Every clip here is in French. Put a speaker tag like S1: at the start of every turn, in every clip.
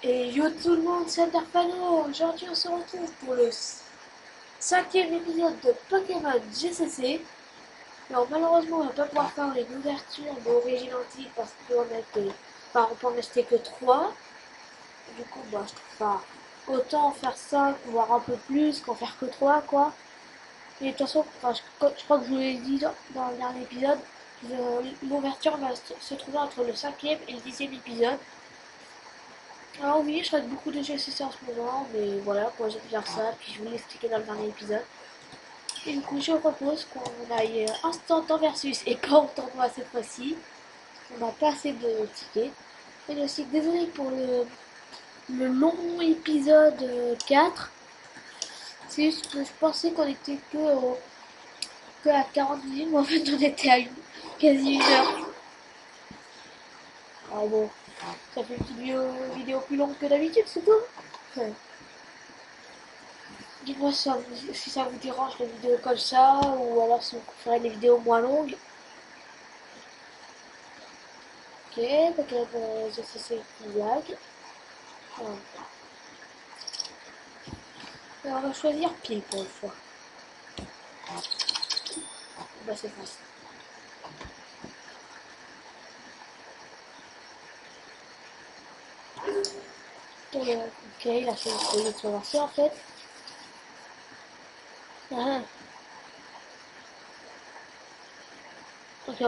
S1: Et yo tout le monde, c'est Darfano. Aujourd'hui on se retrouve pour le cinquième épisode de Pokémon GCC. Alors malheureusement on va pas pouvoir faire une ouverture d'origine antique parce qu'on peut en acheter que 3. Du coup bah je trouve ça autant faire 5 voire un peu plus qu'en faire que 3 quoi. Et de toute façon, je crois que je vous l'ai dit dans le dernier épisode, l'ouverture va se trouver entre le cinquième et le 10e épisode. Alors oui, je rate beaucoup de GCC en ce moment, mais voilà, quoi, j'aime faire ça, puis je vous l'expliquer dans le dernier épisode. Et du coup, je propose qu'on aille instant temps versus et pas en tournoi cette fois-ci. On n'a pas assez de tickets. Et aussi, désolé pour le long épisode 4. C'est juste que je pensais qu'on était que à 40 minutes, mais en fait on était à quasi 1 heure. Ah bon, ça fait une petite vidéo plus longue que d'habitude, c'est tout. Ouais. Dites-moi si ça vous dérange les vidéos comme ça, ou alors si vous préférez les vidéos moins longues. Ok, donc c'est une blague. Voilà. Et on va choisir pile pour une fois. Bah c'est facile. Ok, il a fait une de se lancer en fait. Ah. Ok,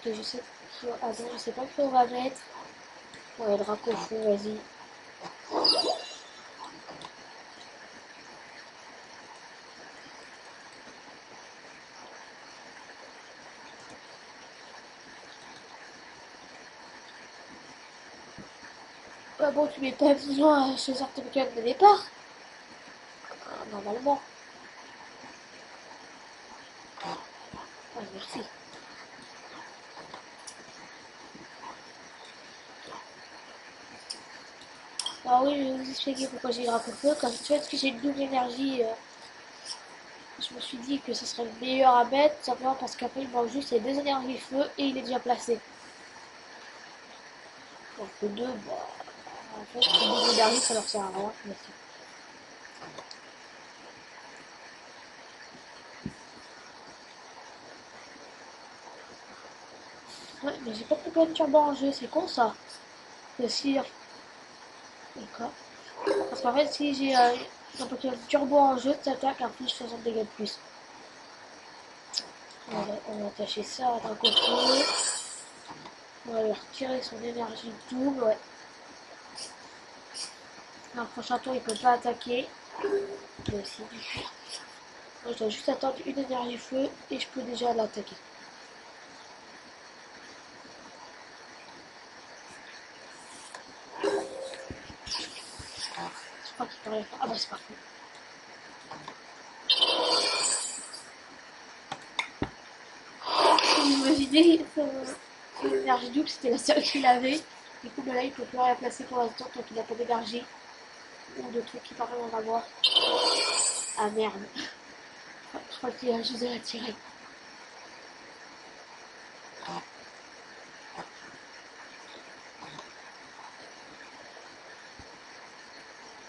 S1: je sais. Attends, je sais pas qui on va mettre. Ouais, Dracofou, vas-y. Ah bon, tu mets pas besoin à choisir ton Pokémon de départ. Normalement. Ah, merci. Ah oui, je vais vous expliquer pourquoi j'ai Dracofeu. Comme tu vois, que j'ai une double énergie, je me suis dit que ce serait le meilleur à mettre, simplement parce qu'après il manque juste les 2 énergies feu et il est déjà placé. Donc le 2, bah, en fait, les 2 énergies ça leur sert à rien. Merci. Ouais, mais j'ai pas de Pokémon turbo en jeu, c'est con ça. Le cire. D'accord. Parce qu'en fait, si j'ai un Pokémon turbo en jeu, ça attaque un plus 60 dégâts de plus. On va attacher ça à Dracofeu. On va lui retirer son énergie double, ouais. Dans le prochain tour, il peut pas attaquer. Mais aussi, du coup. Moi, je dois juste attendre une énergie feu et je peux déjà l'attaquer. Je crois qu'il peut rien faire. Ah bah c'est parfait. Vous imaginez, son énergie double, c'était la seule qu'il avait. Du coup, bah là, il peut plus rien placer pour l'instant tant qu'il n'a pas d'énergie. Ou de trucs qui paraissent en avoir. Ah merde. Je crois qu'il a juste de la tirer.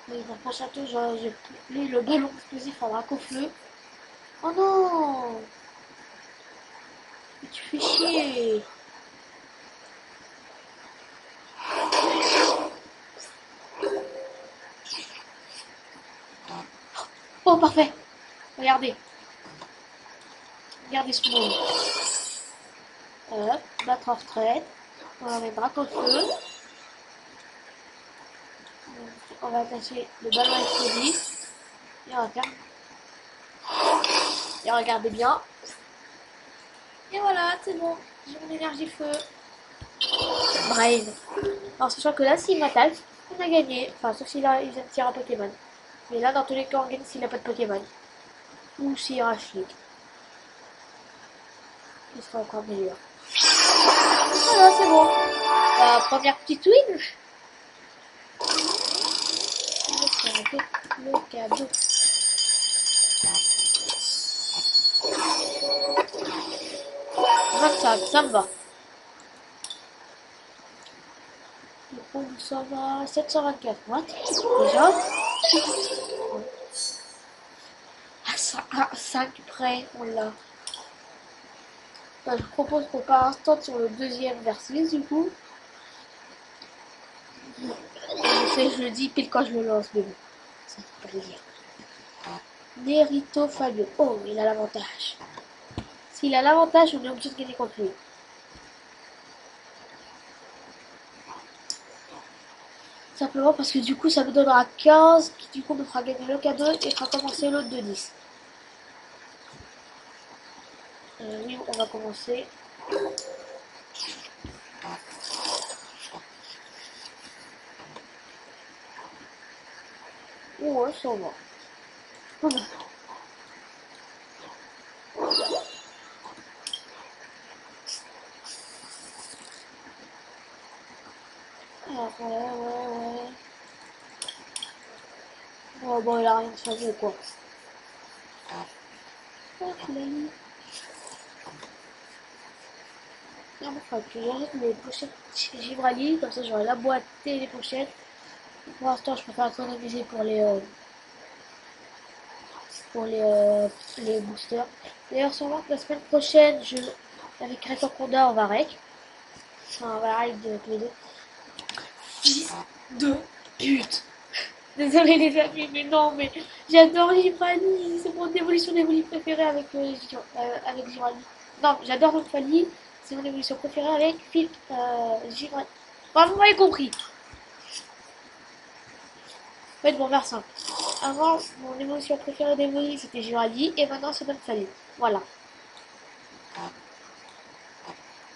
S1: Mais dans le prochain tour, j'ai plus le ballon explosif à Dracofeu. Oh non! Mais tu fais chier! Oh parfait! Regardez! Regardez ce move. Hop, battre en retraite. On va mettre Dracofeu. On va attacher le ballon explosif. Et on va faire. Et regardez bien. Et voilà, c'est bon. J'ai mon énergie feu. Brain. Alors, sachant que là, s'il m'attaque, on a gagné. Enfin, sauf s'il vient de tirer un Pokémon. Mais là, dans tous les cas, on gagne s'il n'a pas de Pokémon. Ou s'il rachète. Il sera encore meilleur. Voilà, c'est bon. Première petite win. Le cadeau. Ça me va. Bon, nous sommes à 724 watts, déjà. À 5 près, on l'a. Enfin, je propose qu'on part instant sur le deuxième verset, du coup. Je sais, je le dis pile quand je le lance, mais bon, ça ne peut pas le dire. Nerito Fabio. Oh, il a l'avantage. S'il a l'avantage, on est obligé de gagner contre lui. Simplement parce que du coup, ça me donnera 15, qui du coup me fera gagner le cadeau et fera commencer l'autre de 10. Oui, on va commencer. Ouais, ça va. Alors, ouais. Oh, bon, il a rien changé, quoi. Oh, il a mis. Non, mais faudrait que j'achète mes pochettes chez Gibraltar, comme ça j'aurai la boîte et les pochettes. Pour l'instant, je préfère économiser pour les boosters. D'ailleurs, sûrement que la semaine prochaine, avec Record on va rec. Enfin, on va rec de tous les deux. Fils de pute. Désolé les amis, mais non, mais j'adore Gibraltar. C'est mon évolution d'évolution préférée avec Gibraltar. Non, j'adore Gibraltar. C'est mon évolution préférée avec Gibraltar. Enfin, vous m'avez compris. En fait, bon, vers simple. Avant, mon émotion préférée d'Emoji, c'était Giraldi, et maintenant, c'est Donfali. Voilà.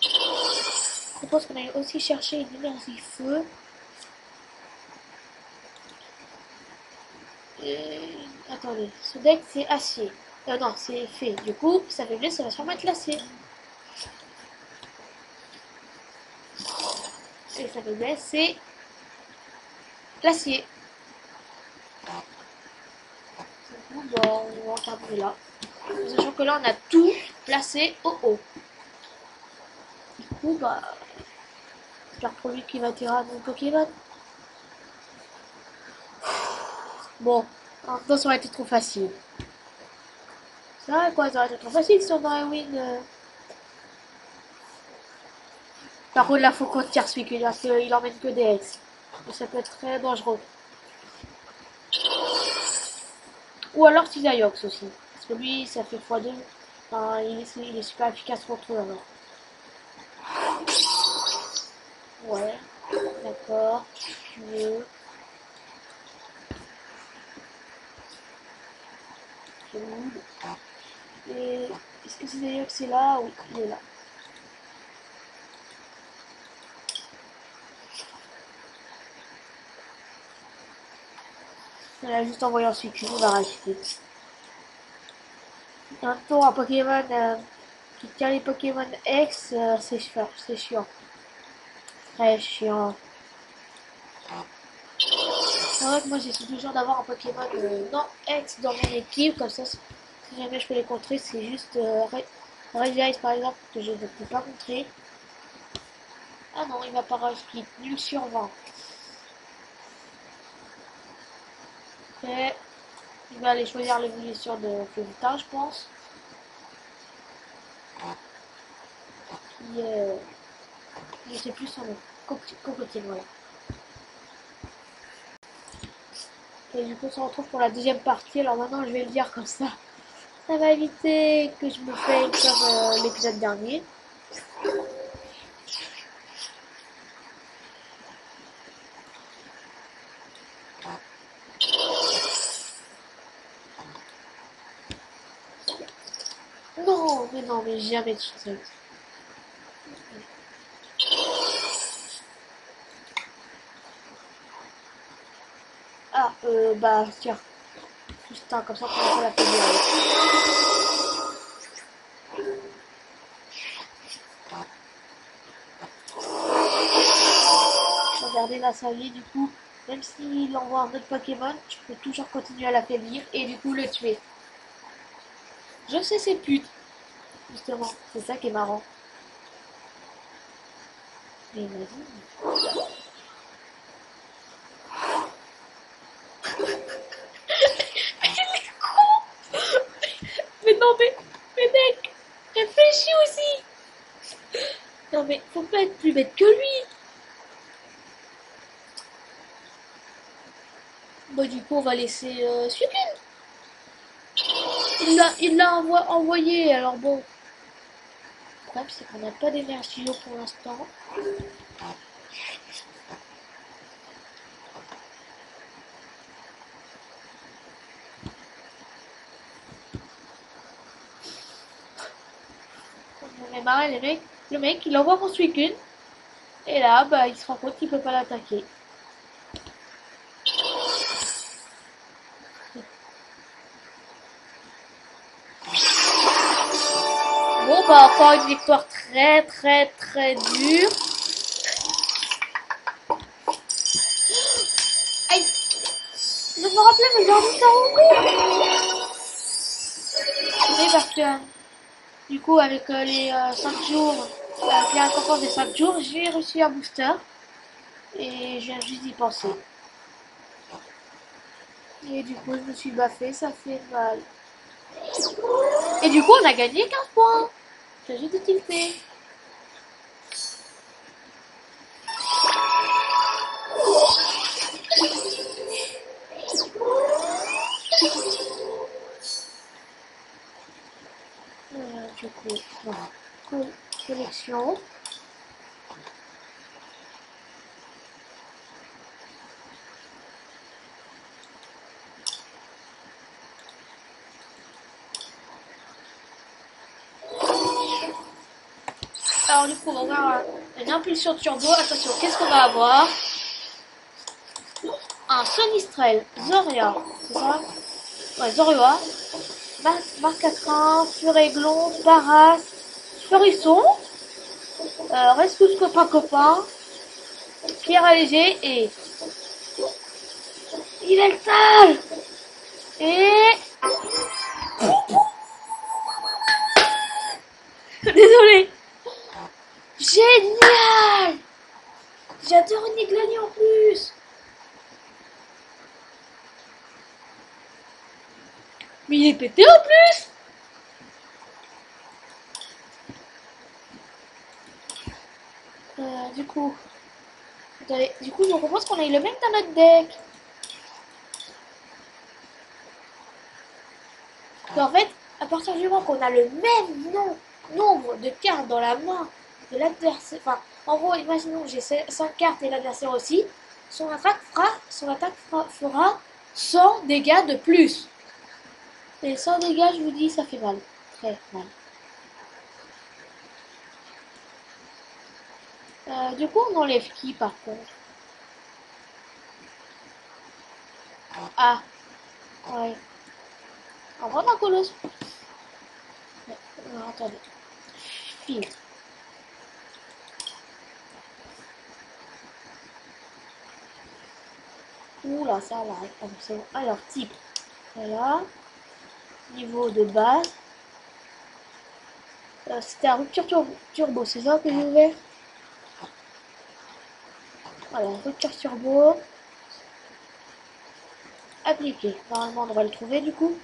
S1: Je propose qu'on aille aussi chercher une énergie feu. Attendez, ce deck, c'est acier. Non, c'est fait. Du coup, sa faiblesse, ça va sûrement être l'acier. Et sa faiblesse, c'est l'acier. Du coup, bon, on va terminer là. Sachant que là, on a tout placé au haut. Du coup, bah, j'espère pour lui qu'il va tirer mon Pokémon. Bon, en même temps, ça aurait été trop facile. C'est vrai, quoi, ça aurait été trop facile si on aurait win. Par contre, là, faut qu'on tire celui qui parce qu'il emmène que des ex. Et ça peut être très dangereux. Ou alors Tizayox aussi. Parce que lui, ça fait x2. Enfin, il est super efficace contre eux alors. Ouais, d'accord. Tu veux. Et est-ce que Tizayox est là? Oui, il est là. Il a juste envoyé ensuite, on va racheter. En même temps, un Pokémon qui tient les Pokémon X, c'est chiant. C'est chiant. Très chiant. C'est vrai que moi j'essaie toujours d'avoir un Pokémon non X dans mon équipe, comme ça si jamais je peux les contrer, c'est juste Regice par exemple que je ne peux pas contrer. Ah non, il va pas Split, nul sur 20. Après, il va aller choisir l'évolution de Fluvitar, je pense. Qui est, je sais plus son nom, Cocotier, voilà. Et du coup, on se retrouve pour la deuxième partie. Alors maintenant, je vais le dire comme ça. Ça va éviter que je me faille comme l'épisode dernier. Non, mais non, mais jamais de chance. Ah, bah, tiens. Juste un, comme ça, pour la faire bien. Regardez là, sa vie, du coup, même s'il envoie un autre Pokémon, je peux toujours continuer à l'affaiblir et du coup le tuer. Je sais c'est pute, justement, c'est ça qui est marrant. Mais vas-y. Non mais faut pas être plus bête que lui. Bah du coup on va laisser Suicune. Il l'a envoyé, alors bon. Le problème c'est qu'on n'a pas d'énergie pour l'instant. On est marre les mecs. Le mec il envoie pour Suicune. Et là bah il se rend compte qu'il peut pas l'attaquer. Bon bah encore une victoire très dure. Aïe. Je me rappelais mais j'ai envie de encore. Oui parce que du coup avec les 5 jours, avec les récompenses des 5 jours, j'ai reçu un booster. Et je viens juste d'y penser. Et du coup je me suis baffé, ça fait mal. Et du coup on a gagné 15 points. J'ai juste de tilter. Du coup, voilà. Collection. Alors du coup, on va avoir une impulsion turbo. Attention, qu'est-ce qu'on va avoir? Un Sonistrel, Zoria, c'est ça? Ouais, Zorua, Marcatrin, Furéglon, Paras, Florisson, Rescousse Copain Copain, Pierre Allégé et Yveltal. Et... Désolé. Génial. J'adore Niglani en plus. Mais il est pété en plus. Du coup... Attendez, du coup, je propose qu'on aille le même dans notre deck. En fait, à partir du moment qu'on a le même nombre de cartes dans la main de l'adversaire, enfin, en gros, imaginons que j'ai 5 cartes et l'adversaire aussi, son attaque fera 100 dégâts de plus. Et 100 dégâts, je vous dis, ça fait mal. Très mal. Du coup, on enlève qui par contre? Ah, ouais. On va un colosse. Non, attendez. File. Ouh là, ça va. Alors, type. Voilà. Niveau de base. C'était un rupture turbo, c'est ça que j'ai ouvert? Voilà, rupture turbo. Appliqué. Normalement, on devrait le trouver du coup.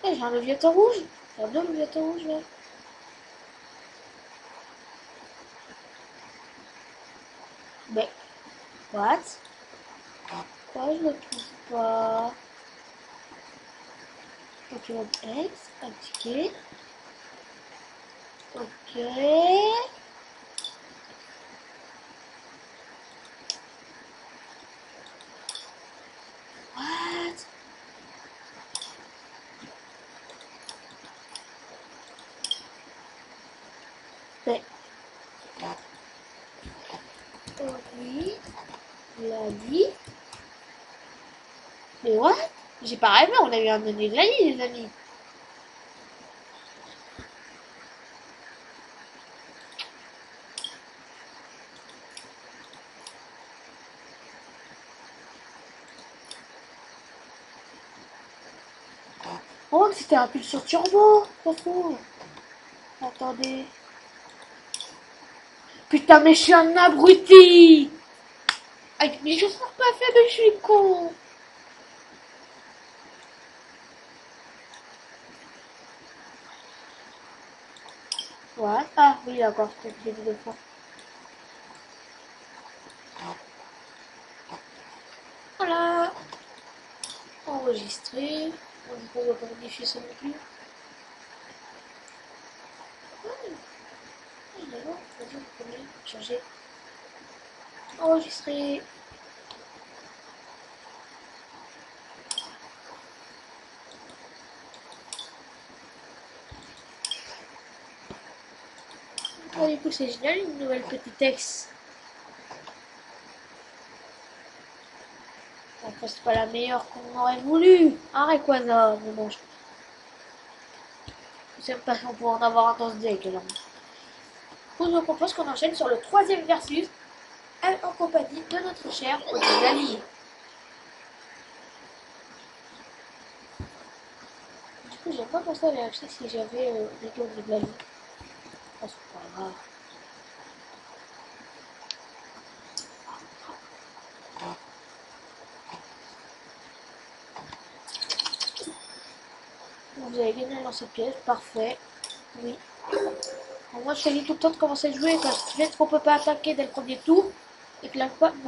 S1: Eh, j'ai un léviathan rouge. J'ai deux léviathans rouges là. Mais, what? Pourquoi je le trouve pas? Pokémon X, appliqué. Ok. What? Mais, oui, il a dit. Mais what? J'ai pas rêvé, on a eu un menu de la vie, les amis. Oh, c'était un pulsion turbo, ça se trouve. Attendez. Putain, mais je suis un abruti! Aïe, mais je sors pas fait, mais je suis con! Ouais. Ah oui, d'accord, je l'ai dit deux fois. Voilà. Enregistrer. On ne va pas modifier ça non plus. Ah, d'accord, vas-y, on peut changer. Enregistrer. Ah, du coup, c'est génial, une nouvelle petite texte. Après, c'est pas la meilleure qu'on aurait voulu. Hein, Rayquaza, mais bon, je sais pas si on pourrait en avoir un dans ce deck, alors. Je vous propose qu'on enchaîne sur le troisième versus, en compagnie de notre cher Lali. Du coup, j'ai pas pensé à les acheter si j'avais les tours de Lali. Oh, c'est pas grave. Vous avez gagné un lance-pièce, parfait. Oui. Alors moi, je t'ai dit tout le temps de commencer à jouer parce que peut-être qu'on peut pas attaquer dès le premier tour et que la plupart de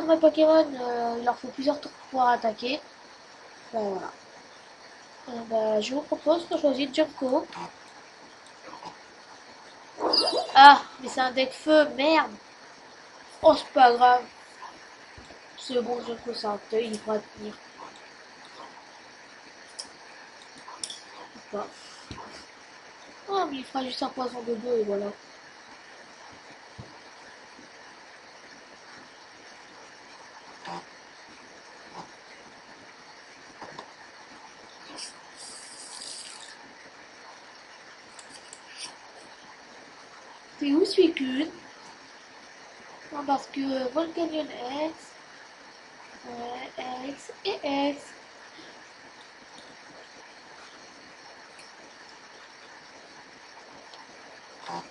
S1: mes Pokémon, il leur faut plusieurs tours pour pouvoir attaquer. Ben, voilà. Ben, je vous propose de choisir Junko. Ah, mais c'est un deck feu, merde. Oh, c'est pas grave. C'est bon, Junko, c'est un teuil, il pourra tenir. Pas. Oh, mais il fera juste un poison de deux et voilà. C'est où Suicune? Non, parce que Volcanion X, X et X.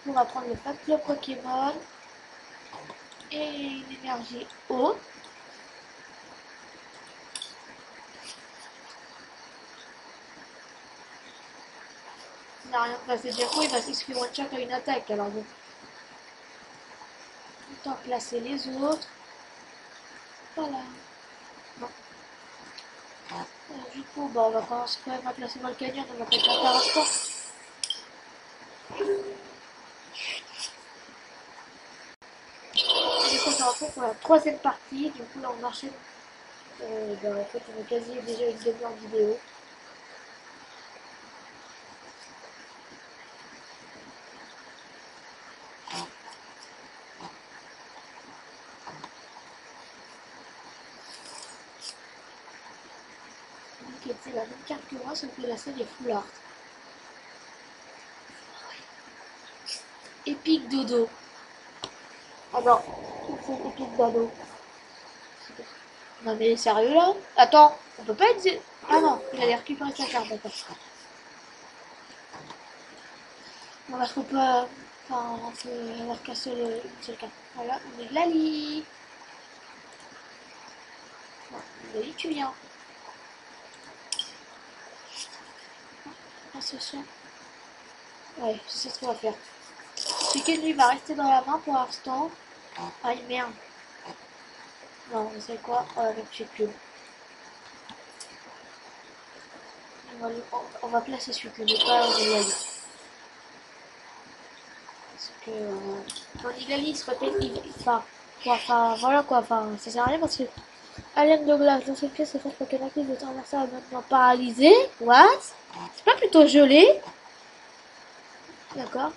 S1: On va prendre le pack de Pokémon et une énergie eau. Il n'a rien passé de quoi, il se fait one shot à une attaque. Alors bon, autant placer les autres. Voilà. Bon. Du coup, bah, on va commencer quand même à placer Volcanion, on va peut-être la faire encore. Du coup, ça va faire pour la troisième partie. Du coup, là, on enchaîne. Bah, en fait, on a quasi déjà une demi-heure de vidéo. Donc, c'est la même carte que moi, sauf que la scène est full art. Épique dodo. Alors, c'est épique dodo. Non mais sérieux là? Attends, on peut pas être... Ah non, il allait récupérer sa carte, d'accord. Bon, parce qu'on peut... Enfin, on peut avoir qu'un seul, une seule carte. Voilà, on est de Lali. Bon, Lali, tu viens. Ah, ce soir. Ouais, c'est ce qu'on va faire. Celui lui va rester dans la main pour l'instant. Ah, merde. Non, vous savez quoi? On va mettre Suicune. On va placer Suicune, pas Lali. Parce que quand Nigali se répète, enfin, voilà quoi, enfin, ça sert à rien parce que Alien de glace dans cette pièce, c'est force Pokémon qui de ton adversaire est maintenant paralysé. What? C'est pas plutôt gelé? D'accord.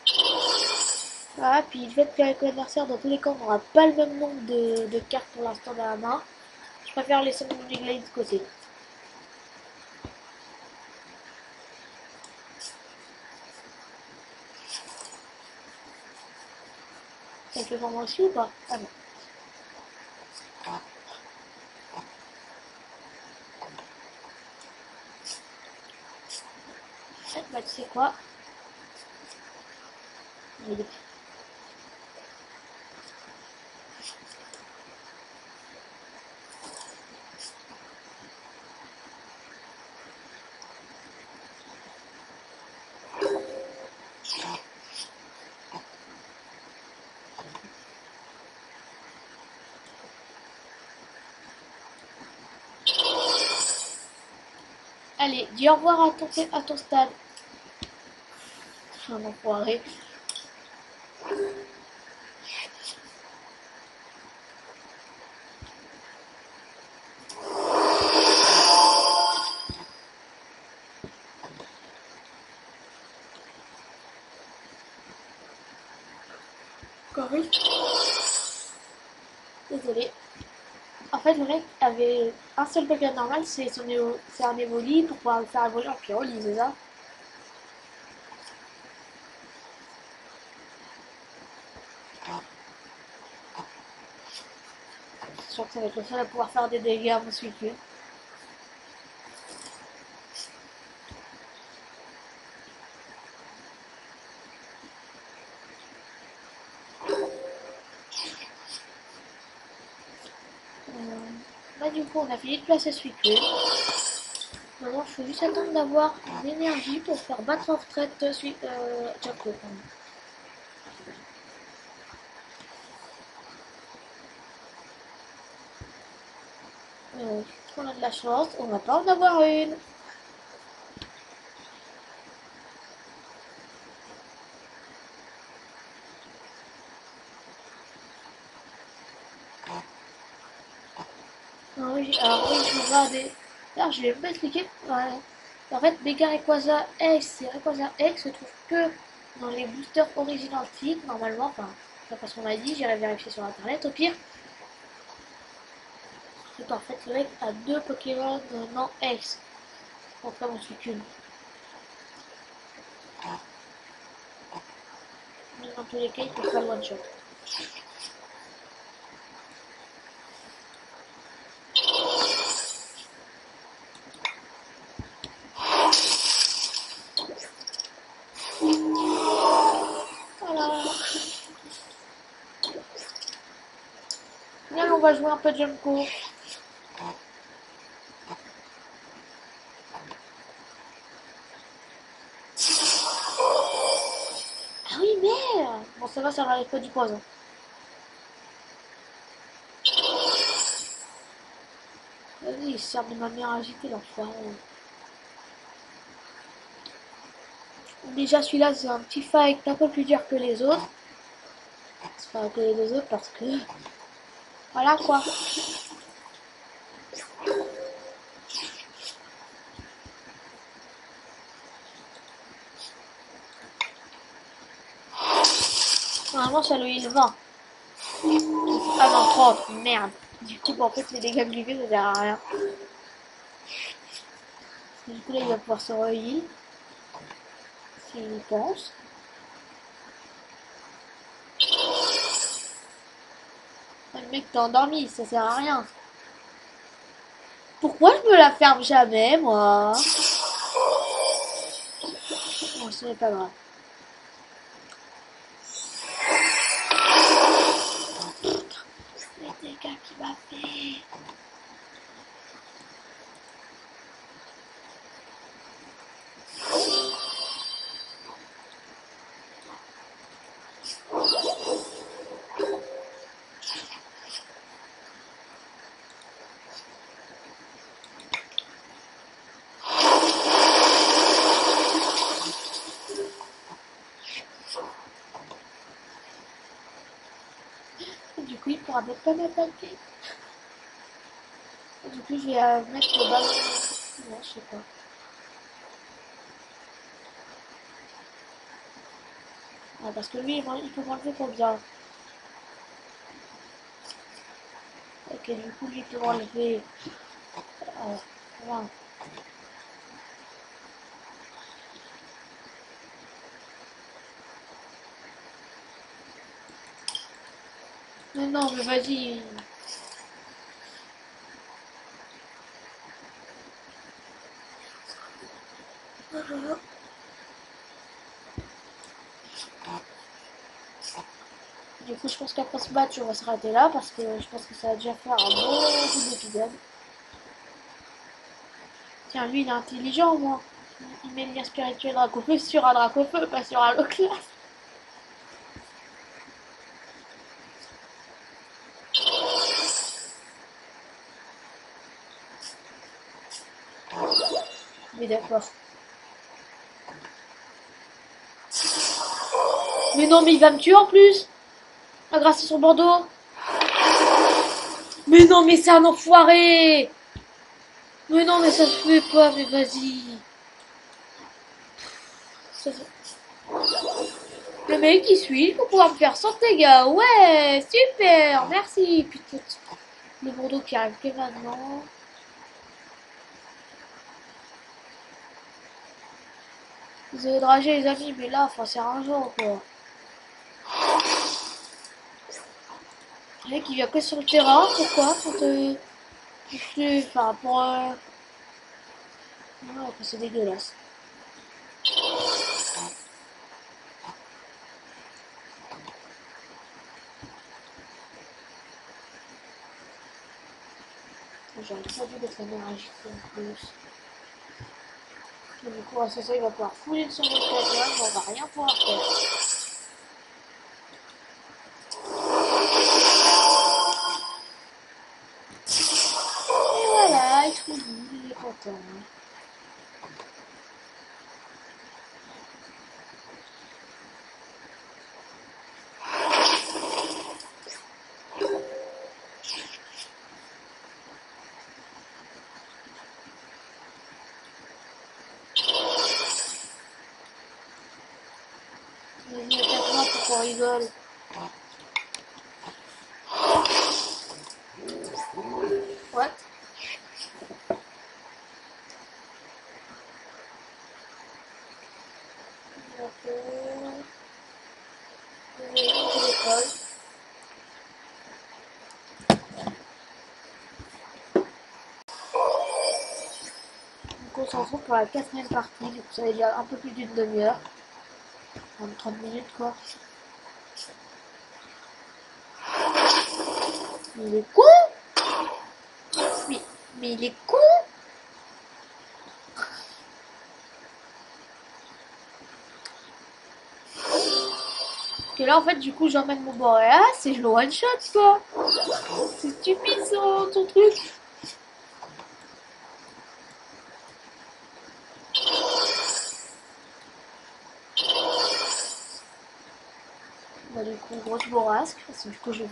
S1: Voilà, puis le fait qu'avec l'adversaire, dans tous les cas, on n'aura pas le même nombre de cartes pour l'instant dans la main. Je préfère laisser mon Nigali de côté. Ça fait vraiment aussi ou pas? Ah non. Bah tu sais quoi? Allez, dis au revoir à ton stade. Un enfoiré. Corrige. Désolé. En fait, le mec avait un seul Pokémon normal, c'est un Evoli pour pouvoir le faire évoluer en Pyroli, c'est ça? Je sûr que ça va être le seul à pouvoir faire des dégâts à mon Suicune. Là, du coup, on a fini de placer Suicune. Maintenant, il faut juste attendre d'avoir l'énergie pour faire battre en retraite Jaco. On a de la chance, on va pas en avoir une. Alors oui, je vois des. Alors, je vais même pas expliquer. Ouais. En fait, Mega Rayquaza X et Rayquaza X se trouvent que dans les boosters original Tick, normalement. Enfin, d'après ce qu'on m'a dit, j'irai vérifier sur internet au pire. C'est qu'en fait, le mec a deux Pokémon non X. Contrairement mon Suicune. Mais dans tous les cas, il peut pas le one shot. Voilà. Bien, on va jouer un peu de Junko. Ah oui, merde. Bon, ça va avec pas du poison. Vas-y, il sert de ma mère agitée, l'enfoiré. Déjà, celui-là, c'est un petit fight un peu plus dur que les autres. C'est pas que les deux autres parce que. Voilà quoi. Normalement, ça le heal 20. Ah non, 30. Merde. Du coup, en fait, les dégâts que lui fais, ça sert à rien. Du coup, là, il va pouvoir se re-heal. S'il y pense. Ah, le mec, t'es endormi, ça sert à rien. Pourquoi je me la ferme jamais, moi? Bon, ce n'est pas grave. Les dégâts qu'il m'a fait. Du coup, il pourra peut-être pas m'attaquer. Du coup, je vais mettre le ballon. Non, je sais pas. Ah, parce que lui, il peut m'enlever combien? Ok, du coup, lui, il peut m'enlever 20. Mais non, mais vas-y. Du coup, je pense qu'après ce match, on va s'arrêter là parce que je pense que ça va déjà faire un bon bout d'épisode. Tiens, lui, il est intelligent, moi. Il met le lien spirituel Dracofeu sur un Dracofeu, pas sur un Loclas. Mais d'accord. Mais non, mais il va me tuer en plus. Ah, grâce à son bandeau. Mais non, mais c'est un enfoiré. Mais non, mais ça se fait pas, mais vas-y. Ça Le mec qui suit pour pouvoir me faire sans dégâts. Ouais, super, merci. Putain, le bandeau qui arrive que maintenant. Vous avez dragé les amis, mais là, enfin, c'est un jour quoi. Le mec il vient que sur le terrain, pourquoi pour te gifler, enfin pour ouais, c'est dégueulasse. J'aurais pas dû mettre la mer à gifler en plus. Et du coup, c'est ça, il va pouvoir fouiller sur notre camion, mais on va rien pouvoir faire. Et voilà, il trouve, il est content. Vas-y, attaque-moi pour qu'on rigole. What? D'accord. Téléphone. Donc on se retrouve pour la quatrième partie, donc ça va dire un peu plus d'une demi-heure. 30 minutes quoi. Mais il est con. mais, mais il est con. Que là en fait du coup j'emmène mon Boréas et je le one shot quoi. C'est stupide son truc. Bah du coup grosse bourrasque parce que du coup je vais.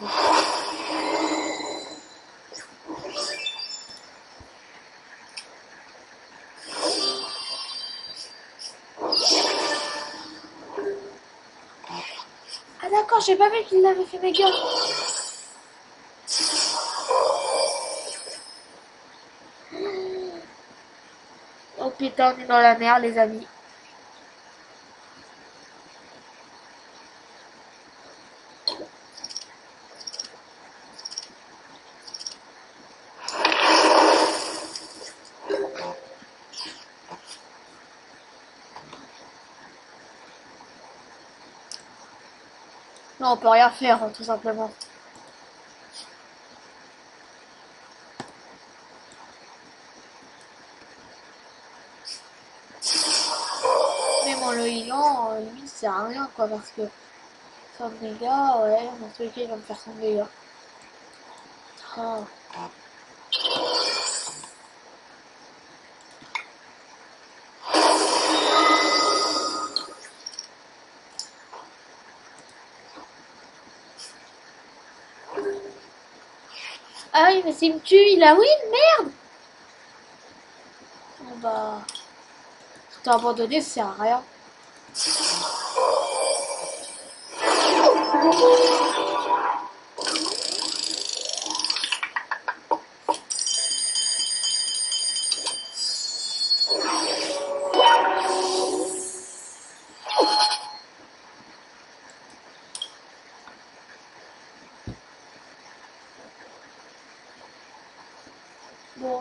S1: Ah d'accord, j'ai pas vu qu'il avait fait méga. Oh putain, on est dans la mer les amis. Non, on peut rien faire hein, tout simplement. Même en le healant, limite c'est à rien quoi parce que son dégâts, ouais, dans tous les cas il va me faire son dégât. Oh. Ah oui, mais s'il me tue, il a win, merde. Bon bah, tout abandonné, ça sert à rien. Bon,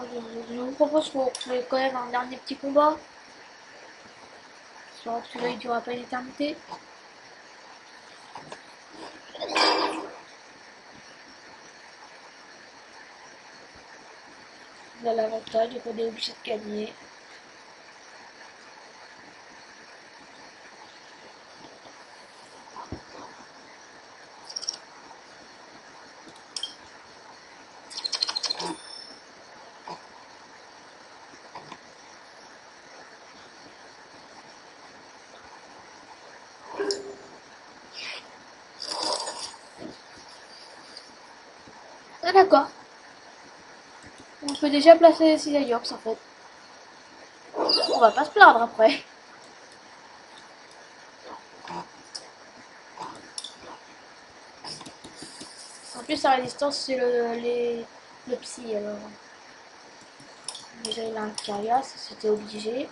S1: je vous propose qu'on fait quand même un dernier petit combat. Genre que celui-là il durera pas une éternité. Il a l'avantage, et qu'on est obligé de gagner. d'accord. On peut déjà placer les Cisaillux en fait. On va pas se plaindre après. En plus, sa résistance, c'est le psy alors. Déjà, il a un carias, c'était obligé.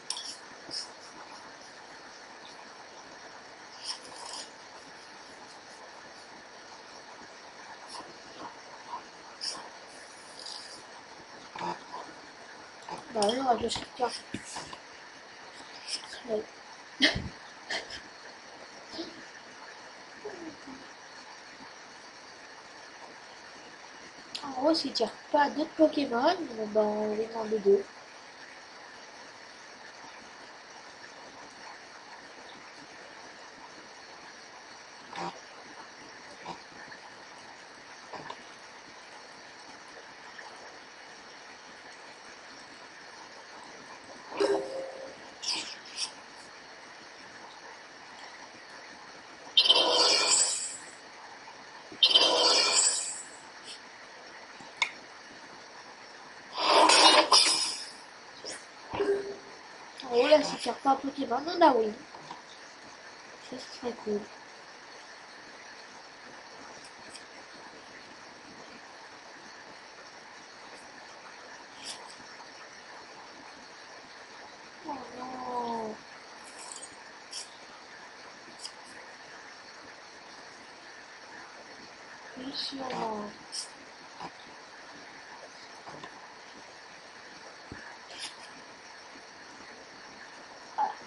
S1: Bah oui, on va le chacun. Ouais. En gros, s'il tire pas d'autres Pokémon, bah, on les demande deux. En gros, là, s'il tire pas un Pokémon, on a win. Ça, ce serait cool. Oh non. Oui, sûrement.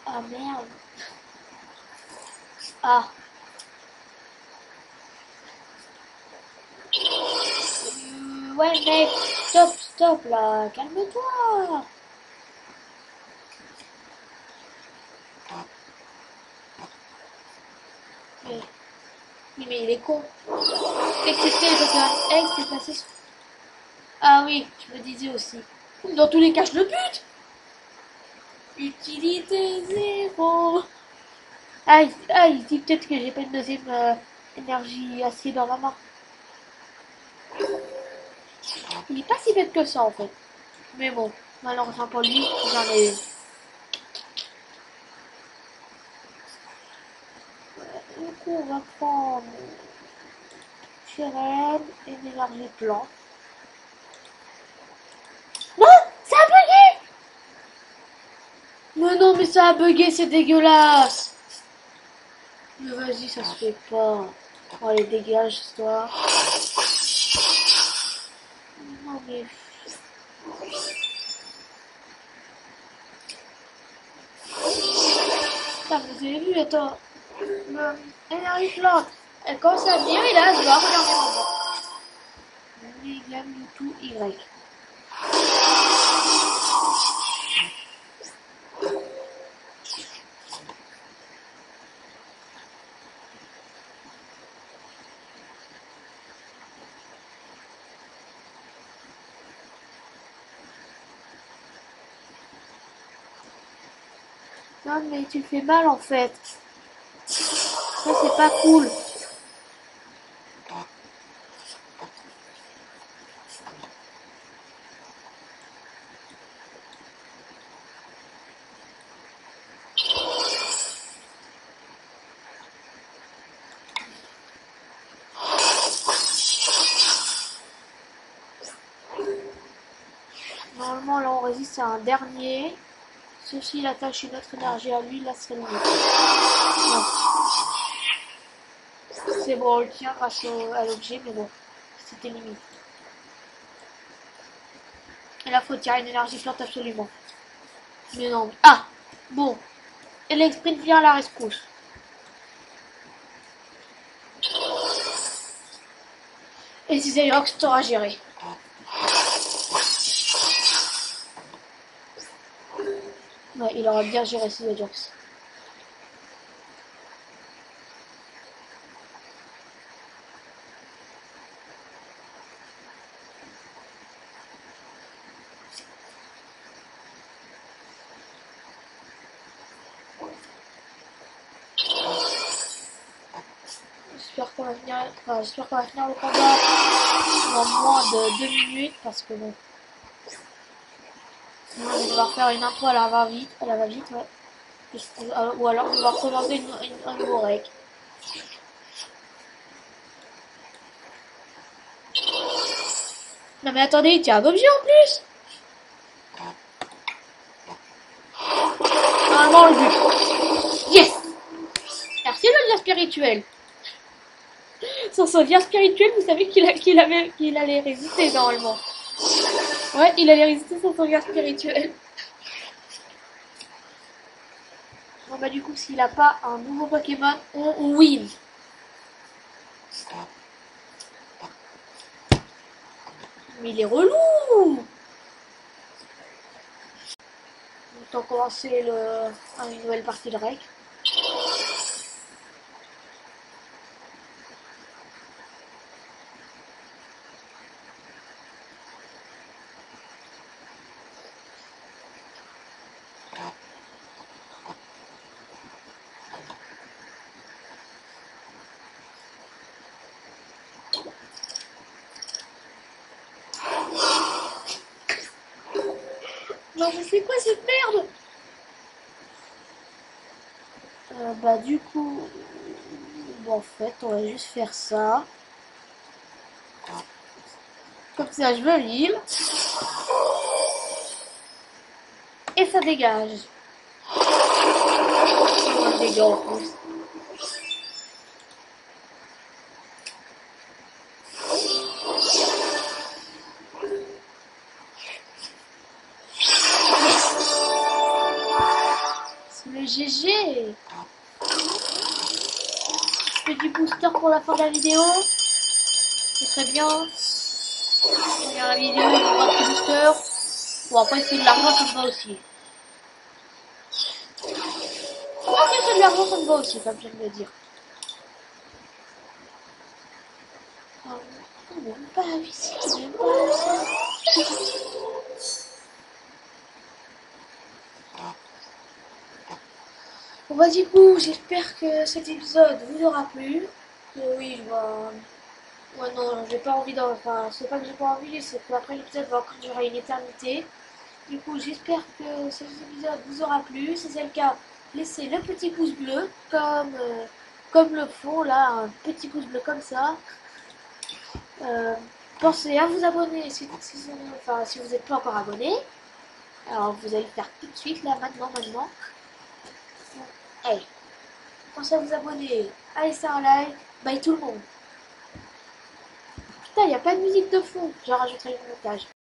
S1: Ah merde. Ah. Ouais, mec. Stop, stop, là. Calme-toi. Mais, oui, mais il est con. Excepté le Pokémon Egg, c'est passé sur... Ah oui, je me disais aussi. Dans tous les cas, je le bute. Utilité zéro. Il dit peut-être que j'ai pas une deuxième énergie acier dans ma main. Il est pas si bête que ça en fait. Mais bon, malheureusement pour lui, j'en ai une. Du coup, on va prendre Chirel et une énergie plante. Non, ça a bugué. Mais non, mais ça a bugué, c'est dégueulasse. Mais vas-y, ça se fait pas. Oh, allez, dégage, toi. Non, mais... Putain, vous avez vu, attends. Énergie plante. Elle commence à venir et là, je dois regarder mon voix. Méga Mewtwo Y. Non, mais tu fais mal en fait. Ça, c'est pas cool. Normalement, là, on résiste à un dernier. Sauf s'il attache une autre énergie à lui, là, c'est limite. Non. C'est bon, on le tient grâce à l'objet, mais bon, c'était limite. Et là, faut tirer une énergie plante absolument. Mais non. Ah bon. Et l'exprint vient à la rescousse. Et si c'est Rox, t'auras géré. Ouais, il aura bien géré ses Ajax. J'espère pas qu'on va finir, enfin, j'espère qu'on va finir le combat en moins de 2 minutes parce que bon, sinon je vais devoir faire une intro à la va-vite, ouais. Ou alors je vais devoir commencer un nouveau rec. Non mais attendez, il tient un objet en plus. Normalement le but. Yes. Merci le lien spirituel. Sans son lien spirituel, vous savez qu'il allait résister normalement. Ouais, il allait résister sans son lien spirituel. Bon bah du coup, s'il a pas un nouveau Pokémon, on win. Mais il est relou. Autant commencer une nouvelle partie de rec. Non mais c'est quoi cette merde? Bah du coup, bon, en fait, on va juste faire ça. Comme ça, je me heal. Et ça dégage. Moins de dégâts en plus. C'est le GG. Petit booster pour la fin de la vidéo. C'est très bien. Regarde la vidéo, il faut un petit booster. Bon, après, c'est de l'argent, ça me va aussi. Après, c'est de l'argent, ça me va aussi, comme j'aime le dire. Oh, même pas la visite, même pas la visite. Bon bah du coup, j'espère que cet épisode vous aura plu. Oui, je vois... Ouais, non, j'ai pas envie d'en... Enfin, c'est pas que j'ai pas envie, c'est qu'après l'épisode va encore durer une éternité. Du coup, j'espère que cet épisode vous aura plu. Si c'est le cas, laissez le petit pouce bleu, comme le font là, un petit pouce bleu comme ça. Pensez à vous abonner si vous n'êtes pas encore abonné. Alors, vous allez le faire tout de suite, là, maintenant. Hey, pensez à vous abonner, à laisser un like. Bye tout le monde. Putain, il n'y a pas de musique de fond. Je rajouterai le montage.